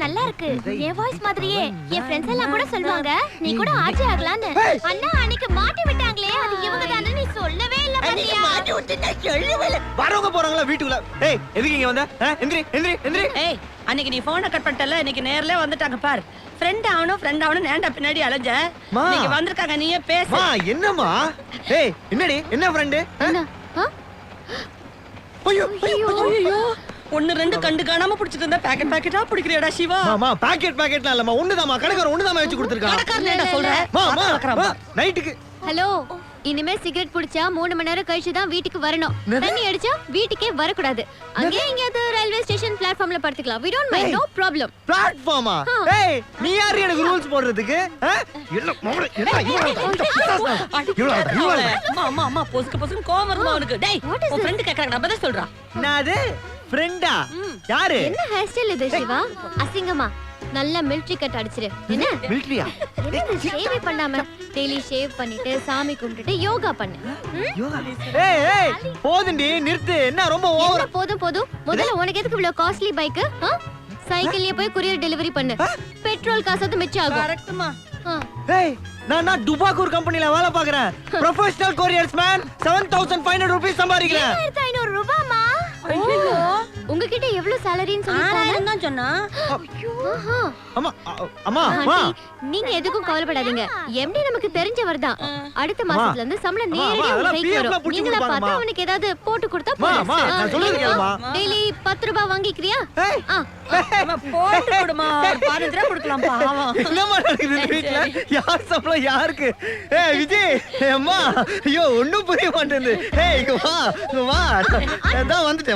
நல்லா இருக்கு. என் வாய்ஸ் மாதிரியே என் ஃப்ரெண்ட்ஸ் எல்லாம் கூட சொல்வாங்க நீ கூட ஆர்ஜே ஆகலாம்னு. அண்ணா அன்னைக்கு மாட்டி விட்டாங்களே அது இவங்க தானே நீ சொல்லவே இல்ல பாத்தியா? மாட்டி விட்டுட்டா சொல்லவே இல்ல. வரவங்க போறாங்களா வீட்டுக்குள்ள? ஏய் எதுக்கு இங்க வந்த? எந்திரி எந்திரி எந்திரி. ஏய் அன்னைக்கு நீ போனை கட் பண்ணிட்டல, இன்னைக்கு நேர்ல வந்துட்டாங்க பார். ஃப்ரெண்ட் ஆவணும் நேண்டா பின்னாடி அலைஞ்ச. நீங்க வந்திருக்காங்க, நீயே பேசு. மா என்னம்மா? ஏய் என்னடி என்ன ஃப்ரெண்ட்? ஐயோ ஐயோ ஒன்னு ரெண்டு கண்டு காணாம புடிச்சிட்டு இருந்தா பாக்கெட்டா புடிக்கிறியடா சிவா. மாமா பாக்கெட்லாம் இல்லம்மா, ஒண்ணுதாம்மா. கடைக்காரர் ஒண்ணுதாம்மா வெச்சு கொடுத்திருக்கான். கடைக்காரன் என்ன சொல்ற? மாமா நைட்டுக்கு. ஹலோ, இனிமே சிகரெட் புடிச்சா 3 மணி நேரம் கழிச்சு தான் வீட்டுக்கு வரணும். தண்ணி அடிச்சா வீட்டுக்கே வர கூடாது. அங்கே எங்கயாவது ரயில்வே ஸ்டேஷன் பிளாட்ஃபார்ம்ல படுத்துக்கலாம். we don't mind, no problem. பிளாட்ஃபார்மா? ஏய் நீ யாரு எனக்கு ரூல்ஸ் போடுறதுக்கு? இல்ல மாமா என்ன அம்மா பொசுக்கு கோவம் வருமா உனக்கு? டேய் உன் ஃப்ரெண்ட் கேக்குறாங்க, நான் பதில் சொல்றேன். நாது ஃப்ரெண்டா? யாரு? என்ன ஹேர் ஸ்டைல் இது சிவா? அசிங்கமா நல்ல மிலிட்டரி கட் அடிச்சிரு. என்ன மிலிட்டரியா? ஷேவ் பண்ணாம டெய்லி ஷேவ் பண்ணிட்டு சாமி கும்பிட்டுட்டு யோகா பண்ணு. யோகா? ஏய் போதுண்டி நிறுத்து. என்ன ரொம்ப ஓவர்? போதும். முதல்ல உனக்கு எதுக்கு இவ்ளோ காஸ்ட்லி பைக்? சைக்கிள்லயே போய் courier டெலிவரி பண்ணு. பெட்ரோல் காசாவது மிச்சம் ஆகும். கரெக்ட்மா. ஏய் நான் டுபாக்கூர் கம்பெனில வேலை பார்க்கறேன். Professional couriers man. 7500 ரூபாய் சம்பாதிக்கிறேன். 7500 ரூபாய்மா? ஐயோ உங்ககிட்ட எவ்வளவு சாலரின்னு சொல்லிருக்காங்க தான் சொன்னா. ஐயோ அம்மா நீங்க எதுக்கும் கவலைப்படாதீங்க. எம்டி நமக்கு தெரிஞ்சவர் தான். அடுத்த மாசத்துல இருந்து சம்பளம் நேரடியா உங்க கைக்கு வரும். நீங்களா பார்த்து அவனுக்கு ஏதாவது போட்டு கொடுத்தா போதும். டெய்லி 10 ரூபாய் வாங்கிக்கிறியா? போட்டு கொடுமா, 15 ரூபாய் கொடுக்கலாம் பாவம். என்னமா நடக்குது வீட்ல? யார் சம்பளம் யாருக்கு? ஏய் விஜய் அம்மா ஐயோ ஒண்ணும் புரிய மாட்டேங்குது. ஏய் இங்க வா. நான் வந்துட்டேன்.